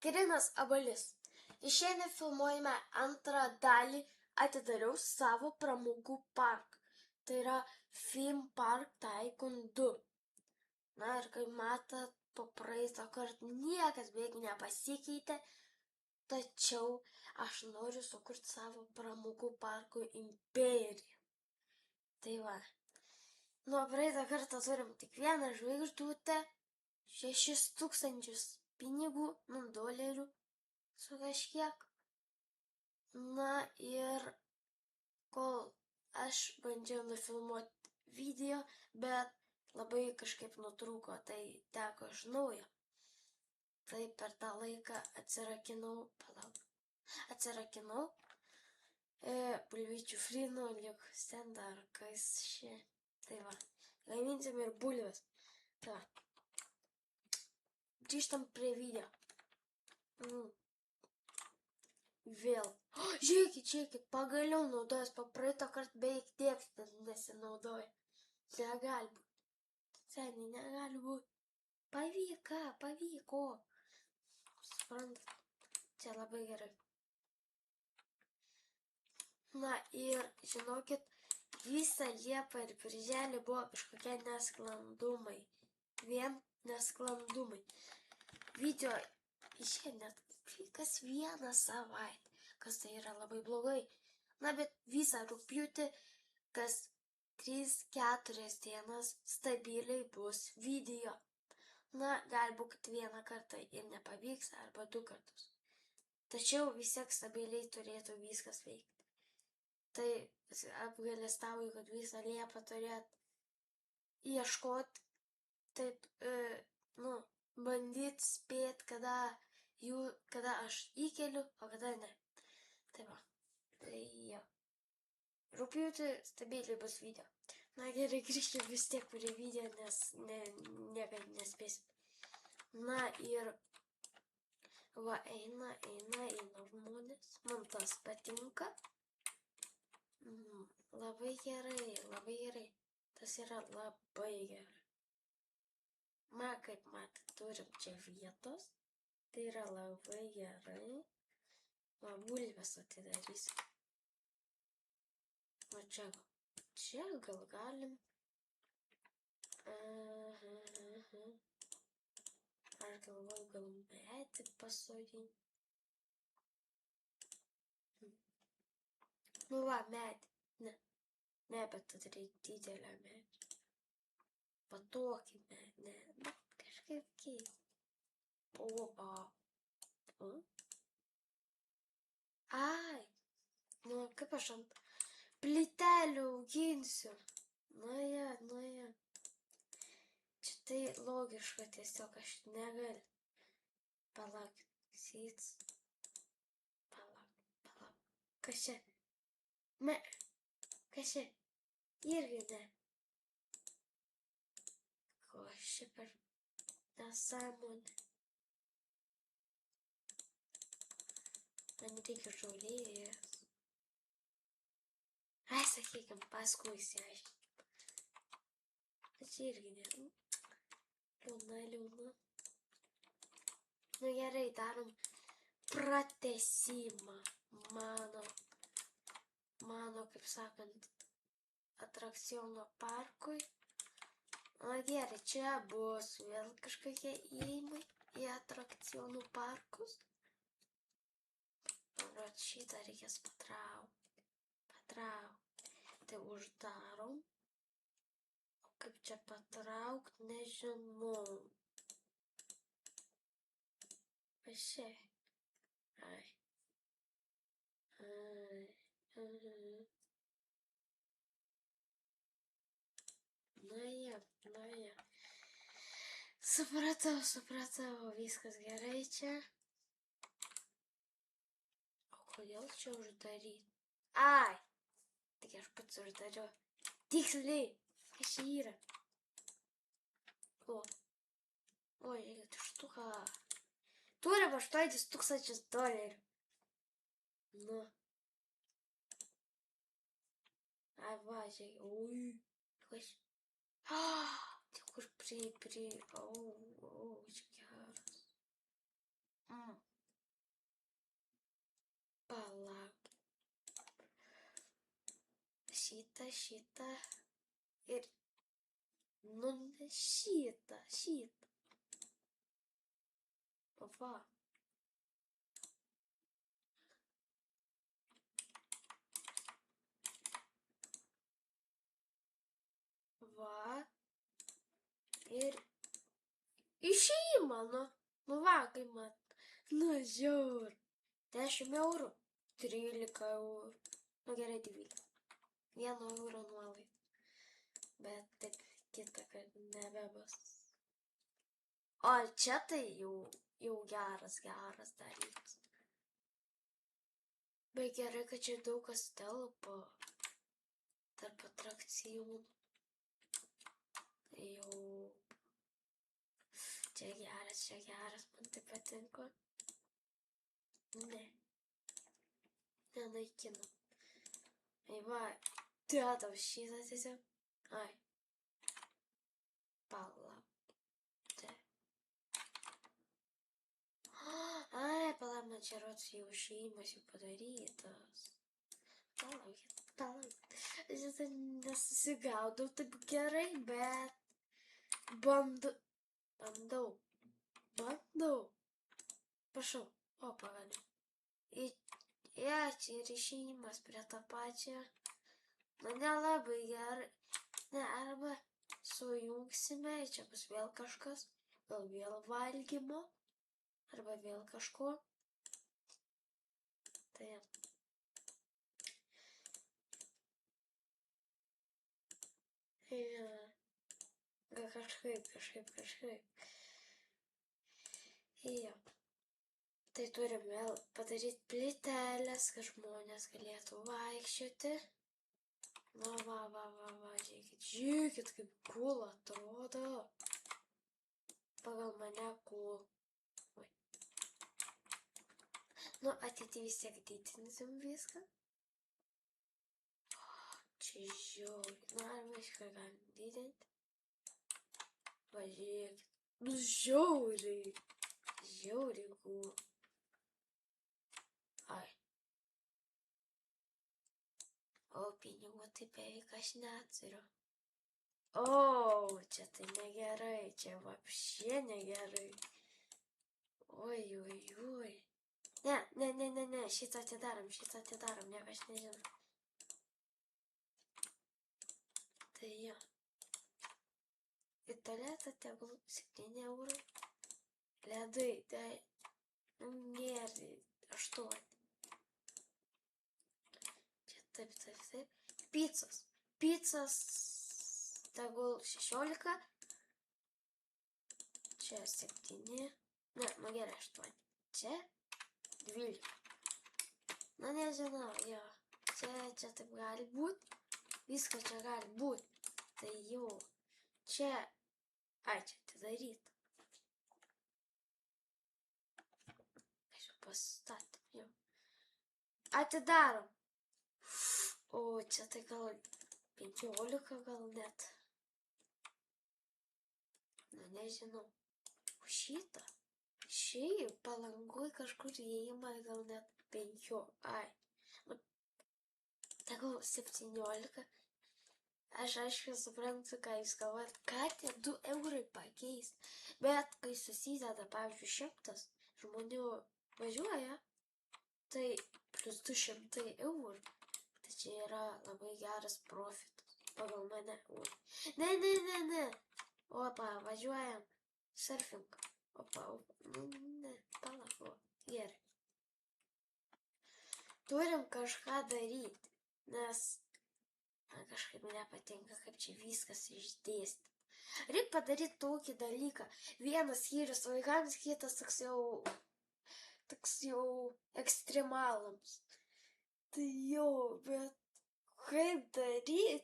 Grinas Abalis. Ir šiandien filmuojame antrą dalį Atidariau savo pramogų parką. Tai yra Theme Park Tycoon 2. Na ir kaip matot, po praeito karto niekas beveik nepasikeitė, tačiau aš noriu sukurti savo pramogų parkų imperiją. Tai va, nuo praeito karto turim tik vieną žvaigždutę, 6000 pinigų, dolerių su kažkiek. Na ir kol aš bandžiau nufilmuoti video, bet labai kažkaip nutrūko, tai teko iš naujo. Tai per tą laiką atsirakinau bulvyčių frynų, lyg stendą ar kas čia. Tai va, gaminsim ir bulves. Tai va, grįžtam prie video. Vėl. Žiūrėkit, pagaliau naudojas, papraeito kartą beveik tiek nesinaudoja. Negali būti. Seniai, negali būti. Pavyko. Suprantat, čia labai gerai. Na ir, žinokit, visą Liepą ir Birželį buvo kažkokie nesklandumai. Vien nesklandumai. Video išėjo net kas vieną savaitę, kas tai yra labai blogai. Na, bet visą rugpjūtį, kas 3-4 dienas stabiliai bus video. Na, galbūt vieną kartą ir nepavyks, arba 2 kartus. Tačiau vis tiek stabiliai turėtų viskas veikti. Tai apgailestauju, kad visą Liepą turėt ieškoti, taip, bandyti spėti, kada aš įkeliu, o kada ne. Tai va, tai jo. Rugpjūtį stabiliai bus video. Na gerai, grįžkim vis tiek prie video, nes niekad nespėsim. Na ir va, eina žmonės. Man tas patinka. Labai gerai. Tas yra labai gerai. Kaip matot, turim čia vietos. Tai yra labai gerai. Va, bulves atidarysim. O čia gal galim. Aš galvoju, gal medį pasodinti. Nu va, medį. Ne, bet reikia didelę medį. Patokį medį. Ne, kažkaip keista. Ai, kaip aš ant plytelių auginsiu. Na ja. Čia tai logiška, tiesiog aš negaliu. Palauk. Kas čia? Kas čia? Irgi ne. Ko aš čia per nesąmonę? Man reikia žolės. Ai, sakykim, paskui išsiaiškinkim. Aš irgi ne. Liūna. Nu gerai, darom pratesimą mano, kaip sakant, atrakciono parkui. Na gerai, čia bus vėl kažkokie įėjimai į atrakcionų parkus. Šitą reikės patraukti. Tai uždarom. O kaip čia patraukti, nežinau. Pašė. Ai. Na ja. Supratau, viskas gerai čia. Kodėl čia uždaryti? Ai! Tik aš pats uždariau. Tiksliai! Kas čia yra? Oi, štuka. Turim $8000. Nu. Ai, va, žiūrėk. Ui. Kas? Tik kur čia geras. šitą ir šitą. Va. Va. Ir išėjimą, va, kaip mat. Žiūr. 10 eurų. 13 eurų. Gerai, 12. 1 euro nuolaida. Bet taip kitą, kad nebebus. O čia tai jau geras dalykas. Bet gerai, kad čia daug kas telpa tarp atrakcijų. Jau. Čia geras, man tai patinka. Ne. Nenaikinu. Ai va, tau šitą tiesiog. Ai. Palauk. Ai, palauk, man čia rodos jau išėjimas jau padarytas. Palauk. Aš tai nesusigaudau taip gerai, bet bandau. Prašau, o pagaliau. Čia ir išėjimas prie tą pačią. Nelabai gerai. Ne, arba sujungsime, čia bus vėl kažkas, gal vėl valgymo, arba vėl kažko. Tai. Gal kažkaip. Jo. Tai turim vėl padaryti plytelės, kad žmonės galėtų vaikščioti. Va, žiūrėkit, kaip cool atrodo. Pagal mane cool. Ateity vis tiek didinsim viską. Čia žiauriai. Arba išką galim didinti. Važiuokit. Žiauriai cool. Ai. O pinigų tai beveik aš neturiu. O, čia tai negerai, čia vapšė negerai. Oi. Ne, šitą atidarom, niekas nežino. Tai jo. Į tualetą tegul 7 eurų. Ledai, tai gerai, 8. Taip. Picas tegul 16. Čia 7. Ne, gerai, 8. Čia 12. Nežinau, jo. Čia taip gali būti. Viskas čia gali būti. Tai jau. Čia. Ai, čia atidaryta. Aš jau pastatėm, jau. Atidarom. O, čia tai gal 15 gal net. Nežinau. O šitą. Šiaip Palangoj kažkur įėjimą gal net 5. Ai. Tai gal 17. Aš aiškiai suprantu, ką jūs galvojat, ką tie 2 eurai pakeis. Bet kai susideda, pavyzdžiui, 100 žmonių važiuoja, tai plus 200 eurų. Tai čia yra labai geras profitas. Pagal mane. Ne. Opa, važiuojam. Surfing. Opa. Ne, palauk. Gerai. Turim kažką daryti, nes man kažkaip nepatinka, kaip čia viskas išdėstyti. Reikia padaryti tokį dalyką. Vienas skyrius vaikams, kitas toks jau ekstremalams. Tai jau, bet kaip daryti,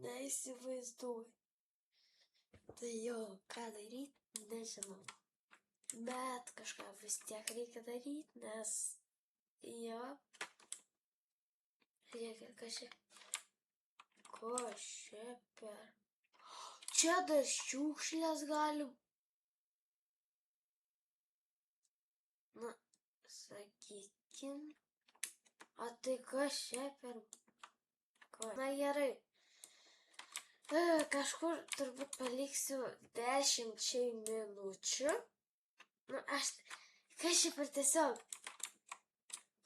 neįsivaizduoju. Tai jau, ką daryti, nežinau. Bet kažką vis tiek reikia daryti, nes jo. Reikia ko per. Čia dar šiukšlės galim. Sakykim. O tai kas čia per. Na gerai. Kažkur turbūt paliksiu 10 minučių. Nu, kas čia per tiesiog?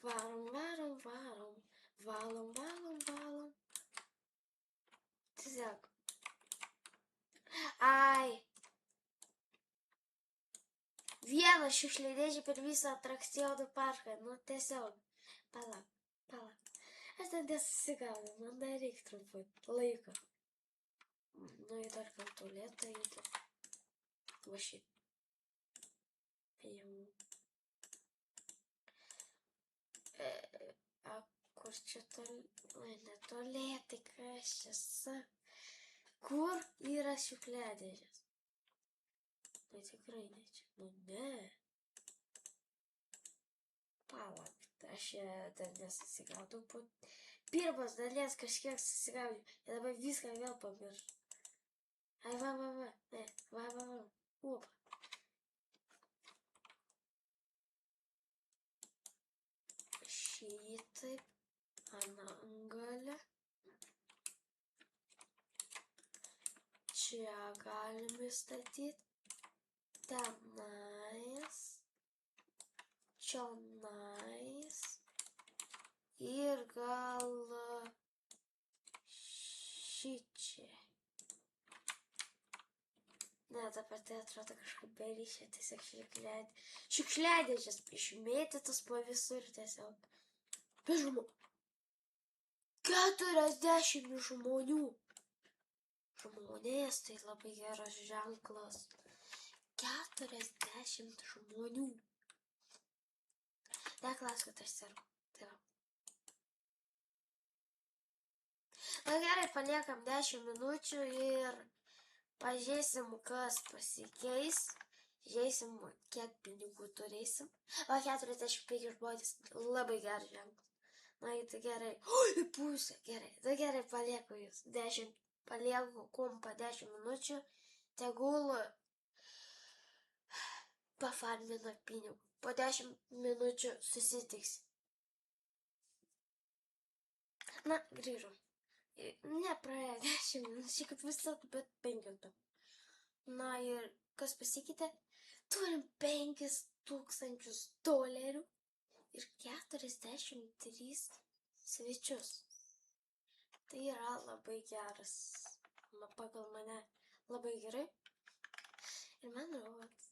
Valom. Tiesiog. Ai. Vieną šiukšliadėžį per visą atrakcionų parką. Nu, tiesiog. Palauk. Aš ten nesusigaudau, man dar reikia truputį laiko. Nu, į dar gal tualetą įti. Va šit. Jau. Kur čia ne tualetai, kas čia sa? Kur yra šiukšliadėžės? Tai tikrai ne čia. Nu, ne. Palauk, aš dar nesusigaudau. Po pirmos dalies kažkiek susigaudžiu. Ir dabar viską vėl pamiršau. Ai, va. Ne, va. Opa. Šitaip. Anangalė. Čia galime statyti. Tenais. Čionais. Ir gal šičia. Ne, dabar tai atrodo kažkaip beryšė, tiesiog šiukšliadėžės išmėtytas po visur tiesiog. Žmonių. 40 žmonių. Žmonės tai labai geras ženklas. 40 žmonių. Neklauskit, aš sergu. Tai va. Na gerai, paliekam 10 minučių ir pažiūrėsim, kas pasikeis. Žiūrėsim, kiek pinigų turėsim. O 45 žmonės labai geras ženklas. Na, tai gerai. Oi, pusė, gerai. Tai gerai, palieku jūs. 10, palieku kumpą 10 minučių. Tegul pafarmina pinigų. Po 10 minučių susitiks. Na, grįžom. Nepraėjo 10 minučių, kaip visat, bet 5. Na ir kas pasikeitė? Turim $5000 ir 43 svečius. Tai yra labai geras. Pagal mane labai gerai. Ir man rodos,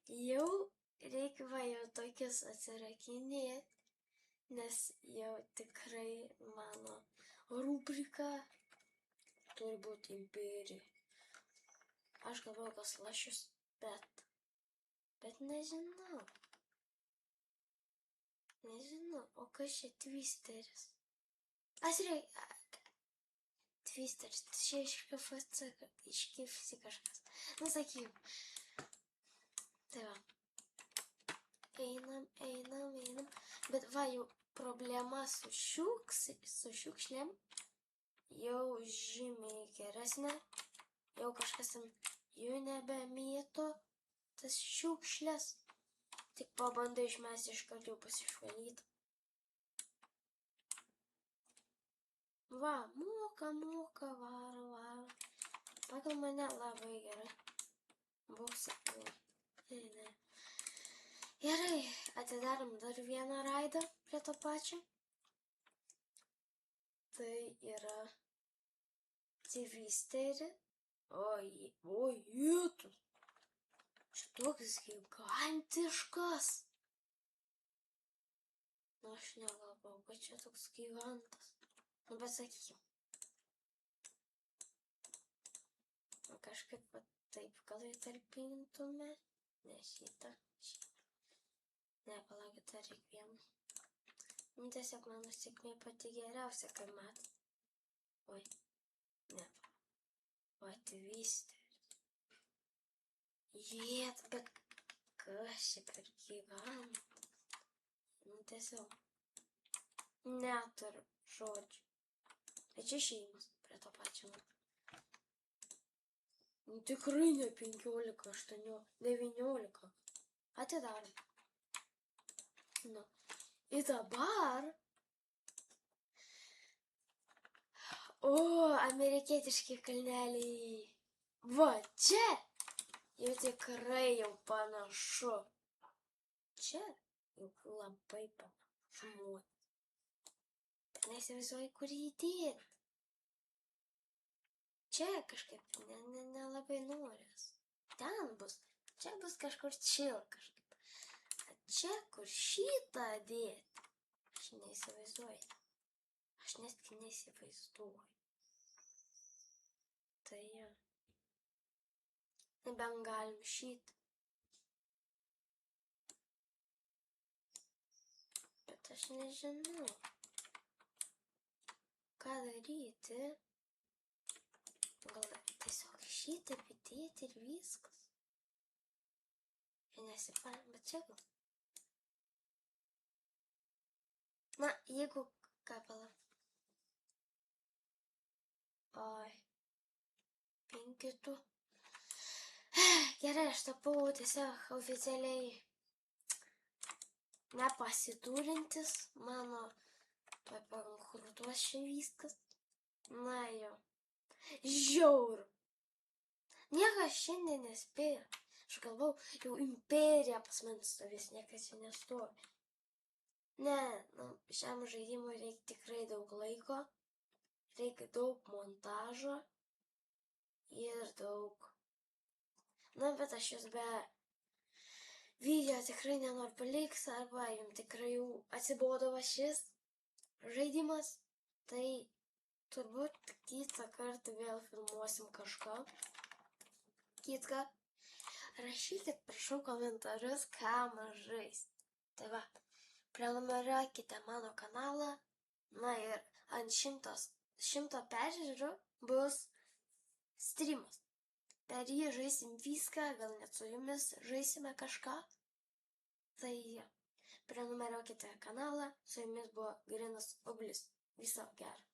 jau reikia jau tokius atsirakinėti, nes jau tikrai mano rubrika turi būti imperija. Aš galvoju, kas lašius, bet nežinau. O kas čia twisteris? Twisteris, čia iš KFC, iš KFC kažkas. Nu, sakykim. Tai va. Einam. Bet va, jau problema su šiukšlėm jau žymiai geresnė. Jau kažkas jų nebemėto tas šiukšlės. Tik pabandai išmesti iš karto jau pasišvalyti. Va, moka, varo. Pagal mane labai gerai. Boksą. Ne. Gerai, atidarom dar vieną raidą prie to pačio. Tai yra Twisterį. Oi, jūtus. Čia toks gigantiškas. Na, aš negalvau, kad čia toks gigantas. Nu, bet sakykim. Kažkaip taip gal įtalpintume. Ne šitą. Ne, palaukit, dar reikia vieną. Nu, tiesiog mano sėkmė pati geriausia, kai matot. Oi, ne. Va, Twister. Jėt, bet kas čia per gigantas? Nu, tiesiog. Neturiu žodžių. Tai čia šeimas prie to pačio. Nu, tikrai ne 15, 18, 19. Atidarom. Nu. Ir dabar O, amerikietiški kalneliai. Va, čia jau tikrai jau panašu. Čia jau labai panašu. Neįsivaizduoju, kur jį dėti. Čia kažkaip nelabai noris. Ten bus. Čia bus kažkur chill kažkaip. Čia kur šitą dėti. Aš neįsivaizduoju. Aš netgi neįsivaizduoju. Tai ja. Nebent galim šitą. Bet aš nežinau. Ką daryti? Gal tiesiog šitą pidėti ir viskas. Ir nesipalim, bet čia gal. Na, jeigu kapela. Oi. 5. Gerai, aš tapau tiesiog oficialiai nepasiturintis. Mano pabankrutuos čia viskas. Na jo. Žiauru. Niekas šiandien nespėjo. Aš galvau, jau imperija pas mane stovės, niekas čia nestovi. Ne, šiam žaidimui reikia tikrai daug laiko, reikia daug montažo ir daug. Na, bet aš jūs be video tikrai nenoriu paliks, arba jums tikrai jau atsibodavo šis žaidimas, tai turbūt kitą kartą vėl filmuosim kažką. Kitką. Rašykit, prašau, komentarus, ką man žaisti. Tai va. Prenumeruokite mano kanalą. Na ir ant 100 peržiūrų bus streamas. Per jį žaisim viską, gal net su jumis žaisime kažką. Tai prenumeruokite kanalą. Su jumis buvo Grynas Oblis. Viso gero.